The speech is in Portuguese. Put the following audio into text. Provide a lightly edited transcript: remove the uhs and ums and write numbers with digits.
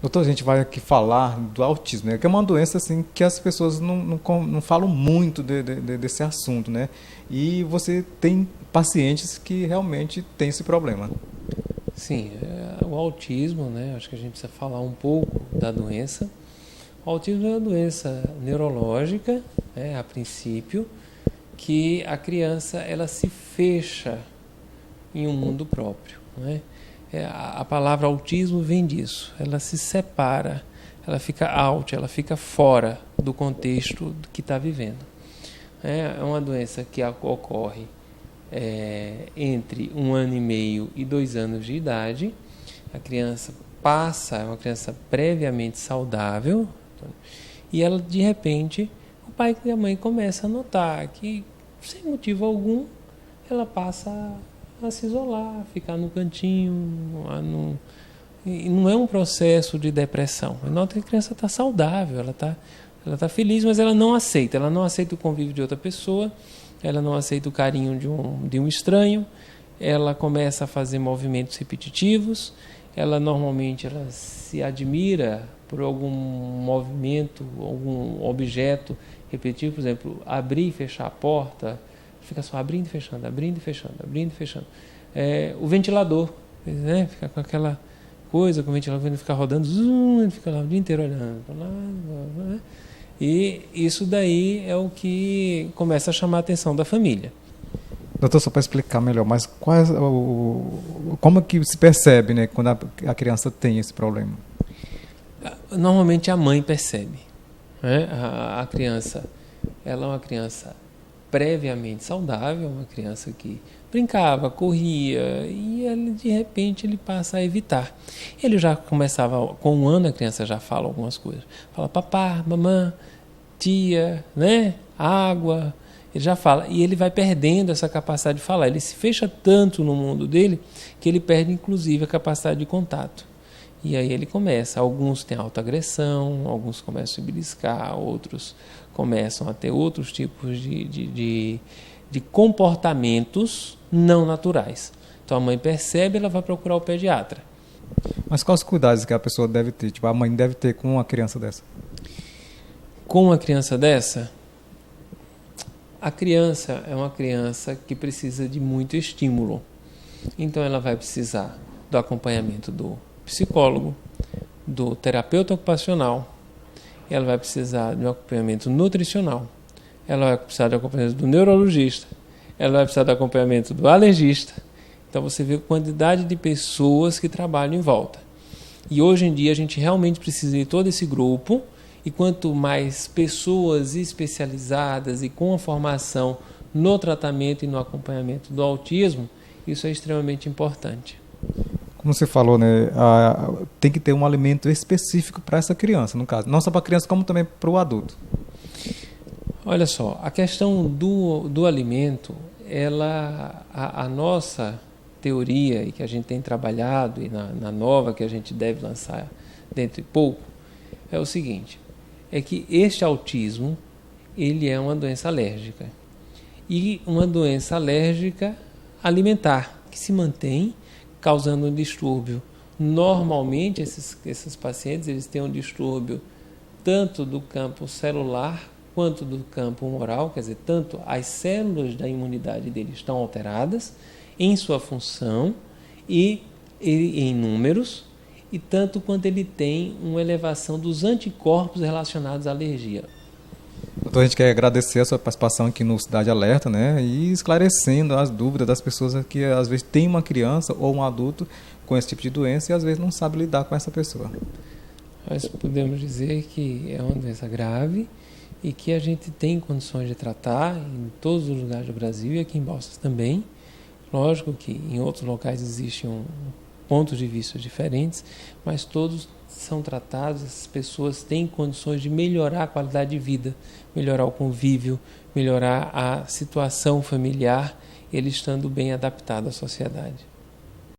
Doutor, a gente vai aqui falar do autismo, né? Que é uma doença assim que as pessoas não falam muito desse assunto, né? E você tem pacientes que realmente têm esse problema. Sim, o autismo, né? Acho que a gente precisa falar um pouco da doença. O autismo é uma doença neurológica, né, a princípio, que a criança ela se fecha em um mundo próprio, né? A palavra autismo vem disso. Ela se separa, ela fica out, ela fica fora do contexto que está vivendo. É uma doença que ocorre entre 1 ano e meio e 2 anos de idade. A criança é uma criança previamente saudável, e ela, de repente, o pai e a mãe começam a notar que, sem motivo algum, ela passa a se isolar, ficar no cantinho, e não é um processo de depressão. Nota que a criança está saudável, ela tá feliz, mas ela não aceita o convívio de outra pessoa, ela não aceita o carinho de um estranho, ela começa a fazer movimentos repetitivos, normalmente ela se admira por algum movimento, algum objeto repetitivo, por exemplo, abrir e fechar a porta, fica só abrindo e fechando, abrindo e fechando, abrindo e fechando. O ventilador, né? Fica com aquela coisa, com o ventilador fica rodando, ele fica lá o dia inteiro olhando para lá, e isso daí é o que começa a chamar a atenção da família. Doutor, só para explicar melhor, mas como é que se percebe, né, quando a criança tem esse problema? Normalmente a mãe percebe, né? A criança, ela é uma criança previamente saudável, uma criança que brincava, corria, e ele, de repente ele passa a evitar. Ele já começava, com 1 ano a criança já fala algumas coisas. Fala papá, mamã, tia, né? Água. Ele já fala, e ele vai perdendo essa capacidade de falar. Ele se fecha tanto no mundo dele que ele perde inclusive a capacidade de contato. E aí ele começa, alguns têm autoagressão, alguns começam a beliscar, outros começam a ter outros tipos de comportamentos não naturais. Então a mãe percebe, ela vai procurar o pediatra. Mas quais os cuidados que a pessoa deve ter, tipo, a mãe deve ter com uma criança dessa? Com uma criança dessa, a criança é uma criança que precisa de muito estímulo. Então ela vai precisar do acompanhamento do psicólogo, do terapeuta ocupacional, ela vai precisar de um acompanhamento nutricional, ela vai precisar de acompanhamento do neurologista, ela vai precisar de acompanhamento do alergista. Então você vê a quantidade de pessoas que trabalham em volta. E hoje em dia a gente realmente precisa de todo esse grupo, e quanto mais pessoas especializadas e com a formação no tratamento e no acompanhamento do autismo, isso é extremamente importante. Como você falou, né, tem que ter um alimento específico para essa criança, no caso. Não só para a criança, como também para o adulto. Olha só, a questão do alimento, a nossa teoria, e que a gente tem trabalhado, e na nova que a gente deve lançar dentro de pouco, é o seguinte, é que este autismo, ele é uma doença alérgica. E uma doença alérgica alimentar, que se mantém causando um distúrbio. Normalmente, esses pacientes eles têm um distúrbio tanto do campo celular quanto do campo humoral, quer dizer, tanto as células da imunidade deles estão alteradas em sua função e em números, e tanto quanto ele tem uma elevação dos anticorpos relacionados à alergia. Doutor, a gente quer agradecer a sua participação aqui no Cidade Alerta, né? E esclarecendo as dúvidas das pessoas que às vezes tem uma criança ou um adulto com esse tipo de doença e às vezes não sabe lidar com essa pessoa. Nós podemos dizer que é uma doença grave e que a gente tem condições de tratar em todos os lugares do Brasil e aqui em Balsas também. Lógico que em outros locais existem pontos de vista diferentes, mas todos são tratados, essas pessoas têm condições de melhorar a qualidade de vida, melhorar o convívio, melhorar a situação familiar, ele estando bem adaptado à sociedade.